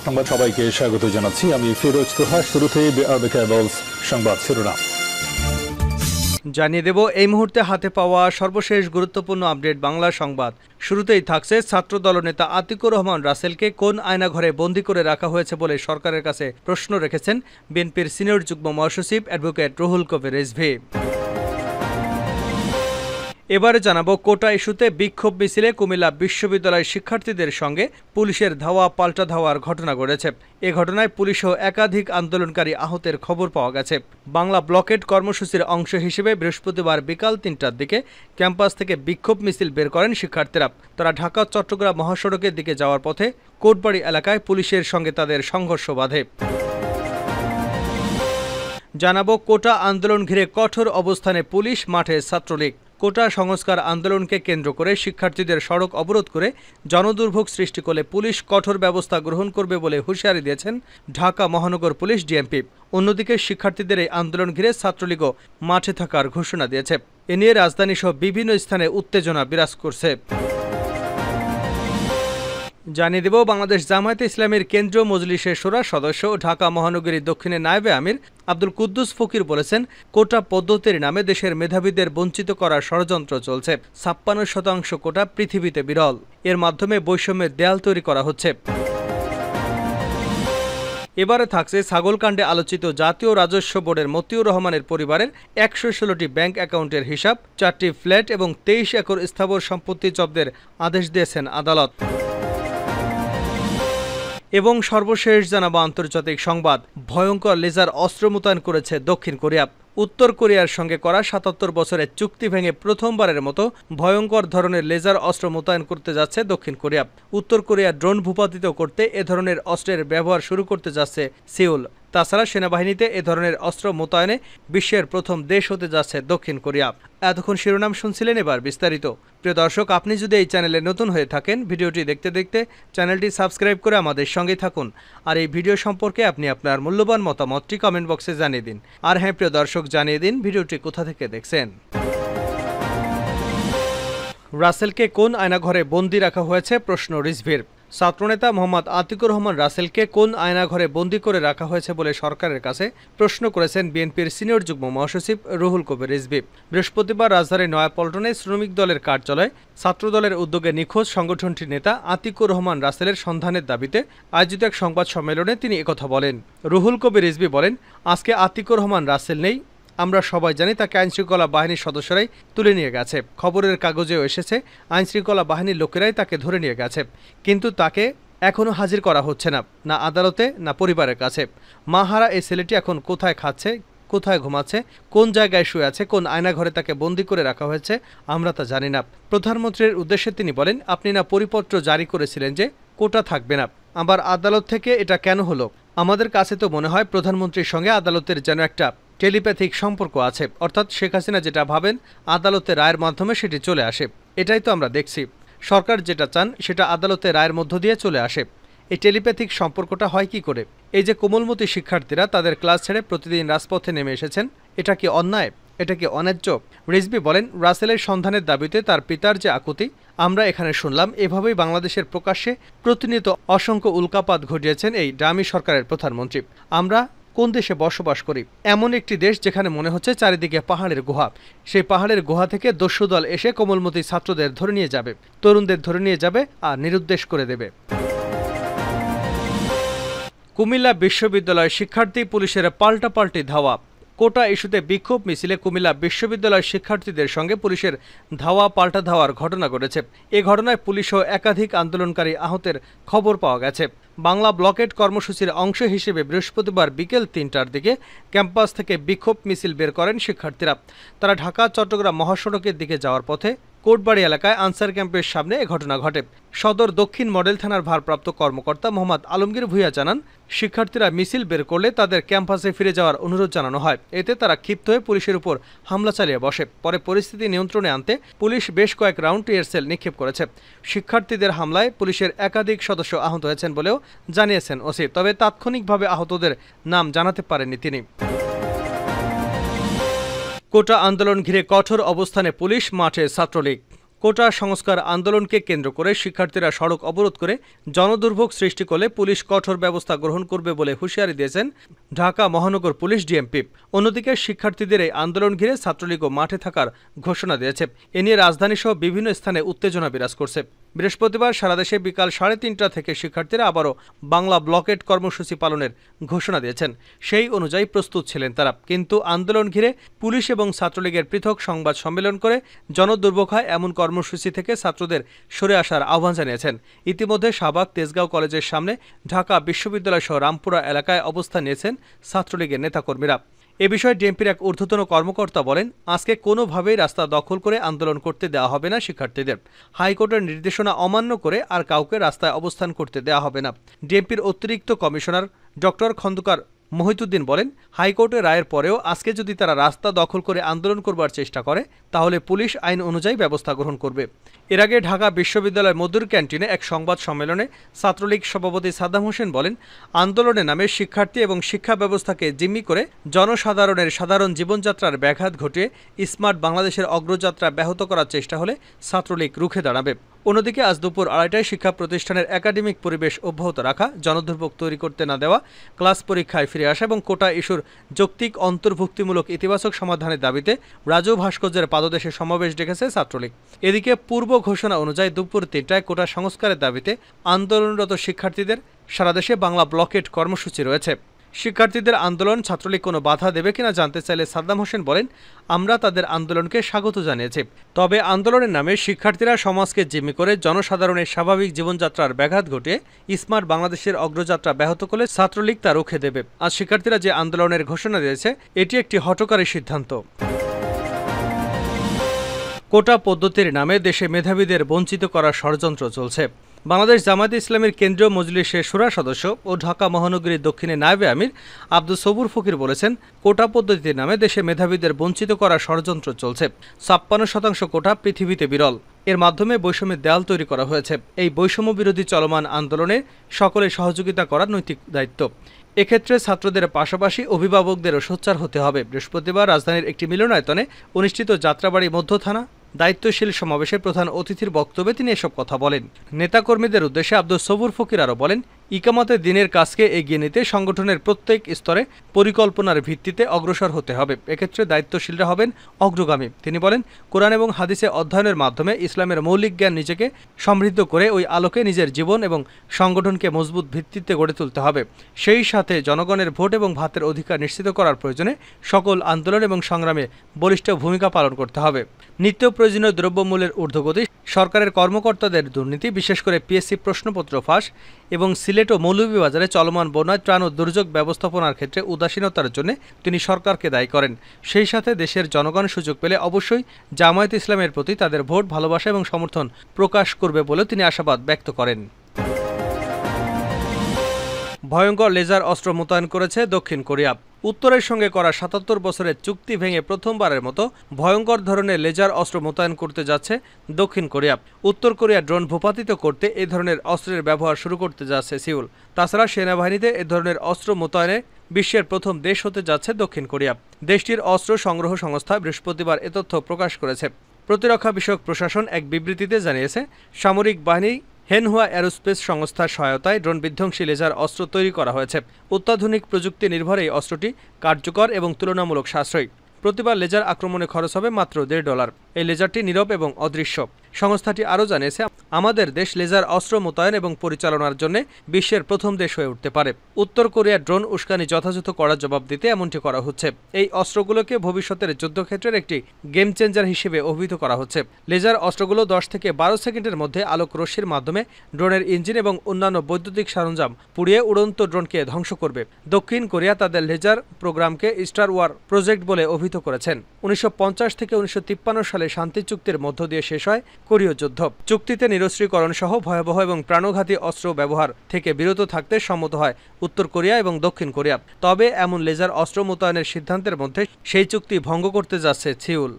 সংবাদ সবাইকে স্বাগত জানাচ্ছি। আমি ফিরোজ তোহা। শুরুতেই সংবাদ শিরোনাম জানিয়ে দেব এই মুহূর্তে হাতে পাওয়া সর্বশেষ গুরুত্বপূর্ণ আপডেট বাংলা সংবাদ। শুরুতেই থাকছে ছাত্র দলনেতা আতিকুর রহমান রাসেলকে কোন আয়নাঘরে বন্দী করে রাখা হয়েছে বলে সরকারের কাছে প্রশ্ন রেখেছেন বিএনপির সিনিয়র যুগ্ম মহাসচিব অ্যাডভোকেট রুহুল কবির রিজভী। এবারে জানাবো কোটা ইস্যুতে বিক্ষোভ মিছিলে কুমিল্লা বিশ্ববিদ্যালয়ের শিক্ষার্থীদের সঙ্গে পুলিশের ধাওয়া পাল্টা ধাওয়ার ঘটনা ঘটেছে। এ ঘটনায় পুলিশও একাধিক আন্দোলনকারী আহতের খবর পাওয়া গেছে। বাংলা ব্লকেড কর্মসূচির অংশ হিসেবে বৃহস্পতিবার বিকাল ৩টার দিকে ক্যাম্পাস থেকে বিক্ষোভ মিছিল বের করেন শিক্ষার্থীরা। তারা ঢাকা চট্টগ্রাম মহাসড়কের দিকে যাওয়ার পথে কোটবাড়ি এলাকায় পুলিশের সঙ্গে তাদের সংঘর্ষ বাধে। জানাবো কোটা আন্দোলন ঘিরে কঠোর অবস্থানে পুলিশ, মাঠে ছাত্রলীগ। কোটা সংস্কার আন্দোলনকে কেন্দ্র করে শিক্ষার্থীদের সড়ক অবরোধ করে জনদুর্ভোগ সৃষ্টি করলে পুলিশ কঠোর ব্যবস্থা গ্রহণ করবে বলে হুঁশিয়ারি দিয়েছেন ঢাকা মহানগর পুলিশ ডিএমপি। অন্যদিকে শিক্ষার্থীদের এই আন্দোলন ঘিরে ছাত্রলীগও মাঠে থাকার ঘোষণা দিয়েছে। এ নিয়ে রাজধানীসহ বিভিন্ন স্থানে উত্তেজনা বিরাজ করছে। জানিয়ে দেব বাংলাদেশ জামায়াতে ইসলামীর কেন্দ্রীয় মজলিসের শোরা সদস্য ঢাকা মহানগরী দক্ষিণের নায়েবে আমির আব্দুল কুদ্দুস ফকির বলেছেন, কোটা পদ্ধতির নামে দেশের মেধাবীদের বঞ্চিত করার ষড়যন্ত্র চলছে। ৫৬% কোটা পৃথিবীতে বিরল। এর মাধ্যমে বৈষম্যের দেয়াল তৈরি করা হচ্ছে। এবারে থাকছে ছাগলকাণ্ডে আলোচিত জাতীয় রাজস্ব বোর্ডের মতিউর রহমানের পরিবারের ১১৬টি ব্যাংক অ্যাকাউন্টের হিসাব, ৪টি ফ্ল্যাট এবং ২৩ একর স্থাবর সম্পত্তি জব্দের আদেশ দিয়েছেন আদালত। এবং সর্বশেষ জানাবো আন্তর্জাতিক সংবাদ। ভয়ঙ্কর লেজার অস্ত্র মোতায়েন করেছে দক্ষিণ কোরিয়া। উত্তর কোরিয়ার সঙ্গে করা ৭৭ বছরের চুক্তি ভেঙে প্রথমবারের মতো ভয়ঙ্কর ধরনের লেজার অস্ত্র মোতায়েন করতে যাচ্ছে দক্ষিণ কোরিয়া। উত্তর কোরিয়া ড্রোন ভূপাতিত করতে এ ধরনের অস্ত্রের ব্যবহার শুরু করতে যাচ্ছে সিউল। তাছাড়া সেনাবাহিনীতে এ ধরনের অস্ত্র মোতায়েনে বিশ্বের প্রথম দেশ হতে যাচ্ছে দক্ষিণ কোরিয়া। এতক্ষণ শিরোনাম শুনছিলেন, এবার বিস্তারিত। প্রিয় দর্শক, আপনি যদি এই চ্যানেলে নতুন হয়ে থাকেন, ভিডিওটি দেখতে দেখতে চ্যানেলটি সাবস্ক্রাইব করে আমাদের সঙ্গে থাকুন। আর এই ভিডিও সম্পর্কে আপনি আপনার মূল্যবান মতামতটি কমেন্ট বক্সে জানিয়ে দিন। আর হ্যাঁ প্রিয় দর্শক, জানিয়ে দিন ভিডিওটি কোথা থেকে দেখছেন। রাসেলকে কোন আয়নাঘরে বন্দী রাখা হয়েছে প্রশ্ন রিজভীর। ছাত্রনেতা মোহাম্মদ আতিকুর রহমান রাসেলকে কোন আয়নাঘরে বন্দী করে রাখা হয়েছে বলে সরকারের কাছে প্রশ্ন করেছেন বিএনপির সিনিয়র যুগ্ম মহাসচিব রুহুল কবির রিজভী। বৃহস্পতিবার রাজধানীর নয়াপল্টনে শ্রমিক দলের কার্যালয়ে ছাত্রদলের উদ্যোগে নিখোঁজ সংগঠনটির নেতা আতিকুর রহমান রাসেলের সন্ধানের দাবিতে আয়োজিত এক সংবাদ সম্মেলনে তিনি একথা বলেন। রুহুল কবির রিজভী বলেন, আজকে আতিকুর রহমান রাসেল নেই। আমরা সবাই জানি তাকে আইনশৃঙ্খলা বাহিনীর সদস্যরাই তুলে নিয়ে গেছে। খবরের কাগজেও এসেছে আইনশৃঙ্খলা বাহিনীর লোকেরাই তাকে ধরে নিয়ে গেছে, কিন্তু তাকে এখনও হাজির করা হচ্ছে না, না আদালতে না পরিবারের কাছে। মাহারা এই ছেলেটি এখন কোথায় খাচ্ছে, কোথায় ঘুমাচ্ছে, কোন জায়গায় শুয়ে আছে, কোন আয়নাঘরে তাকে বন্দী করে রাখা হয়েছে আমরা তা জানি না। প্রধানমন্ত্রীর উদ্দেশ্যে তিনি বলেন, আপনি না পরিপত্র জারি করেছিলেন যে কোটা থাকবে না, আবার আদালত থেকে এটা কেন হলো? আমাদের কাছে তো মনে হয় প্রধানমন্ত্রীর সঙ্গে আদালতের যেন একটা টেলিপ্যাথিক সম্পর্ক আছে, অর্থাৎ শেখ হাসিনা যেটা ভাবেন আদালতের রায়ের মাধ্যমে সেটি চলে আসে। এটাই তো আমরা দেখছি। সরকার যেটা চান সেটা আদালতের রায়ের মধ্য দিয়ে চলে আসে। এই টেলিপ্যাথিক সম্পর্কটা হয় কি করে? এই যে কোমলমতি শিক্ষার্থীরা তাদের ক্লাস ছেড়ে প্রতিদিন রাজপথে নেমে এসেছেন, এটা কি অন্যায়? এটা কি অন্যায্য? রিজভী বলেন, রাসেলের সন্ধানের দাবিতে তার পিতার যে আকুতি আমরা এখানে শুনলাম, এভাবেই বাংলাদেশের প্রকাশ্যে প্রতিনিয়ত অসংখ্য উল্কাপাত ঘটিয়েছেন এই ডামি সরকারের প্রধানমন্ত্রী। আমরা কোন দেশে বসবাস করি? এমন একটি দেশ যেখানে মনে হচ্ছে চারিদিকে পাহাড়ের গুহা। সেই পাহাড়ের গুহা থেকে দস্যু দল এসে কোমলমতি ছাত্রদের ধরে নিয়ে যাবে, তরুণদের ধরে নিয়ে যাবে আর নিরুদ্দেশ করে দেবে। কুমিল্লা বিশ্ববিদ্যালয় শিক্ষার্থী পুলিশের পাল্টাপাল্টি ধাওয়া। কোটা ইস্যুতে বিক্ষোভ মিছিলে কুমিল্লা বিশ্ববিদ্যালয়ের শিক্ষার্থীদের সঙ্গে পুলিশের ধাওয়া পাল্টা ধাওয়ার ঘটনা ঘটেছে। এ ঘটনায় পুলিশও একাধিক আন্দোলনকারী আহতের খবর পাওয়া গেছে। বাংলা ব্লকেড কর্মসূচির অংশ হিসেবে বৃহস্পতিবার বিকেল ৩টার দিকে ক্যাম্পাস থেকে বিক্ষোভ মিছিল বের করেন শিক্ষার্থীরা। তারা ঢাকা চট্টগ্রাম মহাসড়কের দিকে যাওয়ার পথে কোটবাড়ি এলাকায় আনসার ক্যাম্পের সামনে এ ঘটনা ঘটে। সদর দক্ষিণ মডেল থানার ভারপ্রাপ্ত কর্মকর্তা মোহাম্মদ আলমগীর ভূঁইয়া জানান, শিক্ষার্থীরা মিছিল বের করলে তাদের ক্যাম্পাসে ফিরে যাওয়ার অনুরোধ জানানো হয়। এতে তারা ক্ষিপ্ত হয়ে পুলিশের উপর হামলা চালিয়ে বসে। পরে পরিস্থিতি নিয়ন্ত্রণে আনতে পুলিশ বেশ কয়েক রাউন্ড টিয়ার সেল নিক্ষেপ করেছে। শিক্ষার্থীদের হামলায় পুলিশের একাধিক সদস্য আহত হয়েছেন বলেও জানিয়েছেন ওসি। তবে তাৎক্ষণিকভাবে আহতদের নাম জানাতে পারেননি তিনি। কোটা আন্দোলন ঘিরে কঠোর অবস্থানে পুলিশ, মাঠে ছাত্রলীগ। কোটা সংস্কার আন্দোলনকে কেন্দ্র করে শিক্ষার্থীরা সড়ক অবরোধ করে জনদুর্ভোগ সৃষ্টি করলে পুলিশ কঠোর ব্যবস্থা গ্রহণ করবে বলে হুঁশিয়ারি দিয়েছেন ঢাকা মহানগর পুলিশ ডিএমপি। অন্যদিকে শিক্ষার্থীদের এই আন্দোলন ঘিরে ছাত্রলীগও মাঠে থাকার ঘোষণা দিয়েছে। এ নিয়ে রাজধানীসহ বিভিন্ন স্থানে উত্তেজনা বিরাজ করছে। বৃহস্পতিবার সারা দেশে বিকাল 3:30 থেকে শিক্ষার্থীরা আবারও বাংলা ব্লকেট কর্মসূচি পালনের ঘোষণা দিয়েছেন। সেই অনুযায়ী প্রস্তুত ছিলেন তারা, কিন্তু আন্দোলন ঘিরে পুলিশ এবং ছাত্রলীগের পৃথক সংবাদ সম্মেলন করে জনদুর্ভোগ হয় এমন কর্মসূচি থেকে ছাত্রদের সরে আসার আহ্বান জানিয়েছেন। ইতিমধ্যে শাহবাগ তেজগাঁও কলেজের সামনে, ঢাকা বিশ্ববিদ্যালয় সহ রামপুরা এলাকায় অবস্থান নিয়েছেন ছাত্রলীগের নেতাকর্মীরা। এ বিষয়ে ডিএমপির এক ঊর্ধ্বতন কর্মকর্তা বলেন, আজকে কোনোভাবেই রাস্তা দখল করে আন্দোলন করতে দেওয়া হবে না শিক্ষার্থীদের। হাইকোর্টের নির্দেশনা অমান্য করে আর কাউকে রাস্তায় অবস্থান করতে দেওয়া হবে না। ডিএমপির অতিরিক্ত কমিশনার ডক্টর খন্দকার মহিতুদ্দিন বলেন, হাইকোর্টের রায়ের পরেও আজকে যদি তারা রাস্তা দখল করে আন্দোলন করবার চেষ্টা করে তাহলে পুলিশ আইন অনুযায়ী ব্যবস্থা গ্রহণ করবে। এর আগে ঢাকা বিশ্ববিদ্যালয়ের মধুর ক্যান্টিনে এক সংবাদ সম্মেলনে ছাত্রলীগ সভাপতি সাদ্দাম হোসেন বলেন, আন্দোলনের নামে শিক্ষার্থী এবং শিক্ষা ব্যবস্থাকে জিম্মি করে জনসাধারণের সাধারণ জীবনযাত্রার ব্যাঘাত ঘটিয়ে স্মার্ট বাংলাদেশের অগ্রযাত্রা ব্যাহত করার চেষ্টা হলে ছাত্রলীগ রুখে দাঁড়াবে। অন্যদিকে আজ দুপুর 2:30টায় শিক্ষা প্রতিষ্ঠানের একাডেমিক পরিবেশ অব্যাহত রাখা, জনদুর্ভোগ তৈরি করতে না দেওয়া, ক্লাস পরীক্ষায় ফিরে আসা এবং কোটা ইস্যুর যৌক্তিক অন্তর্ভুক্তিমূলক ইতিবাচক সমাধানের দাবিতে রাজু ভাস্কর্যের পাদদেশে সমাবেশ ডেকেছে ছাত্রলীগ। এদিকে পূর্ব ঘোষণা অনুযায়ী দুপুর 3টায় কোটা সংস্কারের দাবিতে আন্দোলনরত শিক্ষার্থীদের সারা দেশে বাংলা ব্লকেট কর্মসূচি রয়েছে। শিক্ষার্থীদের আন্দোলন ছাত্রলীগ কোনো বাধা দেবে কিনা জানতে চাইলে সাদ্দাম হোসেন বলেন, আমরা তাদের আন্দোলনকে স্বাগত জানিয়েছি, তবে আন্দোলনের নামে শিক্ষার্থীরা সমাজকে জিম্মি করে জনসাধারণের স্বাভাবিক জীবনযাত্রার ব্যাঘাত ঘটিয়ে স্মার্ট বাংলাদেশের অগ্রযাত্রা ব্যাহত করলে ছাত্রলীগ তা রুখে দেবে। আজ শিক্ষার্থীরা যে আন্দোলনের ঘোষণা দিয়েছে এটি একটি হঠকারী সিদ্ধান্ত। কোটা পদ্ধতির নামে দেশে মেধাবীদের বঞ্চিত করার ষড়যন্ত্র চলছে। বাংলাদেশ জামায়াতে ইসলামীর কেন্দ্রীয় মজলিসের শুরা সদস্য ও ঢাকা মহানগরীর দক্ষিণে নায়েবে আমির আব্দুল সবুর ফকির বলেছেন, কোটা পদ্ধতির নামে দেশে মেধাবীদের বঞ্চিত করার ষড়যন্ত্র চলছে। 56% কোটা পৃথিবীতে বিরল। এর মাধ্যমে বৈষম্যের দেয়াল তৈরি করা হয়েছে। এই বৈষম্য বিরোধী চলমান আন্দোলনে সকলের সহযোগিতা করার নৈতিক দায়িত্ব। এক্ষেত্রে ছাত্রদের পাশাপাশি অভিভাবকদেরও সোচ্চার হতে হবে। বৃহস্পতিবার রাজধানীর একটি মিলনায়তনে অনুষ্ঠিত যাত্রাবাড়ি মধ্য থানা দায়িত্বশীল সমাবেশে প্রধান অতিথির বক্তব্যে তিনি এসব কথা বলেন। নেতাকর্মীদের উদ্দেশ্যে আব্দুল সবুর ফকির আরও বলেন, ইকামতে দিনের কাজকে এগিয়ে নিতে সংগঠনের প্রত্যেক স্তরে পরিকল্পনার ভিত্তিতে অগ্রসর হতে হবে। এক্ষেত্রে দায়িত্বশীলরা হবেন অগ্রগামী। তিনি বলেন, কোরআন এবং হাদিসে অধ্যয়নের মাধ্যমে ইসলামের মৌলিক জ্ঞান নিজেকে সমৃদ্ধ করে ওই আলোকে নিজের জীবন এবং সংগঠনকে মজবুত ভিত্তিতে গড়ে তুলতে হবে। সেই সাথে জনগণের ভোট এবং ভাতের অধিকার নিশ্চিত করার প্রয়োজনে সকল আন্দোলন এবং সংগ্রামে বলিষ্ঠ ভূমিকা পালন করতে হবে। নিত্য প্রয়োজনীয় দ্রব্যমূল্যের ঊর্ধ্বগতি, সরকারের কর্মকর্তাদের দুর্নীতি, বিশেষ করে পিএসসি প্রশ্নপত্র ফাঁস এবং সিলেট ও মৌলভীবাজারে চলমান বন্যায় ত্রাণ ও দুর্যোগ ব্যবস্থাপনার ক্ষেত্রে উদাসীনতার জন্য তিনি সরকারকে দায়ী করেন। সেই সাথে দেশের জনগণ সুযোগ পেলে অবশ্যই জামায়াতে ইসলামের প্রতি তাদের ভোট, ভালোবাসা এবং সমর্থন প্রকাশ করবে বলেও তিনি আশাবাদ ব্যক্ত করেন। ভয়ঙ্কর লেজার অস্ত্র মোতায়েন করেছে দক্ষিণ কোরিয়া। উত্তরের সঙ্গে করা ৭৭ বছরের চুক্তি ভেঙে প্রথমবারের মতো ভয়ঙ্কর ধরনের লেজার অস্ত্র মোতায়েন করতে যাচ্ছে দক্ষিণ কোরিয়া। উত্তর কোরিয়া ড্রোন ভূপাতিত করতে এ ধরনের অস্ত্রের ব্যবহার শুরু করতে যাচ্ছে সিউল। তাছাড়া সেনাবাহিনীতে এ ধরনের অস্ত্র মোতায়েনে বিশ্বের প্রথম দেশ হতে যাচ্ছে দক্ষিণ কোরিয়া। দেশটির অস্ত্র সংগ্রহ সংস্থা বৃহস্পতিবার এ তথ্য প্রকাশ করেছে। প্রতিরক্ষা বিষয়ক প্রশাসন এক বিবৃতিতে জানিয়েছে, সামরিক বাহিনী হেনহুয়া অ্যারোস্পেস সংস্থার সহায়তায় ড্রোন বিধ্বংসী লেজার অস্ত্র তৈরি করা হয়েছে। অত্যাধুনিক প্রযুক্তি নির্ভর এই অস্ত্রটি কার্যকর এবং তুলনামূলক সাশ্রয়ী। প্রতিবার লেজার আক্রমণে খরচ হবে মাত্র $1.5। এই লেজারটি নীরব এবং অদৃশ্য। সংস্থাটি আরও জানিয়েছে, আমাদের দেশ লেজার অস্ত্র মোতায়েন এবং পরিচালনার জন্য বিশ্বের প্রথম দেশ হয়ে উঠতে পারে। উত্তর কোরিয়ার ড্রোন উস্কানি যথাযথ কড়া জবাব দিতে এমনটি করা হচ্ছে। এই অস্ত্রগুলোকে ভবিষ্যতের যুদ্ধক্ষেত্রের একটি গেম চেঞ্জার হিসেবে অভিহিত করা হচ্ছে। লেজার অস্ত্রগুলো 10 থেকে 12 সেকেন্ডের মধ্যে আলোক রশ্মির মাধ্যমে ড্রোনের ইঞ্জিন এবং অন্যান্য বৈদ্যুতিক সরঞ্জাম পুড়িয়ে উড়ন্ত ড্রোনকে ধ্বংস করবে। দক্ষিণ কোরিয়া তাদের লেজার প্রোগ্রামকে স্টার ওয়ার প্রজেক্ট বলে অভিহিত করেছেন। 1950 থেকে 1953 সালে শান্তি চুক্তির মধ্য দিয়ে শেষ হয় কোরীয় যুদ্ধ। চুক্তিতে নিরস্ত্রীকরণ সহ ভয়াবহ এবং প্রাণঘাতী অস্ত্র ব্যবহার থেকে বিরত থাকতে সম্মত হয় উত্তর কোরিয়া এবং দক্ষিণ কোরিয়া। তবে এমন লেজার অস্ত্র মোতায়েনের সিদ্ধান্তের মধ্যে সেই চুক্তি ভঙ্গ করতে যাচ্ছে সিউল।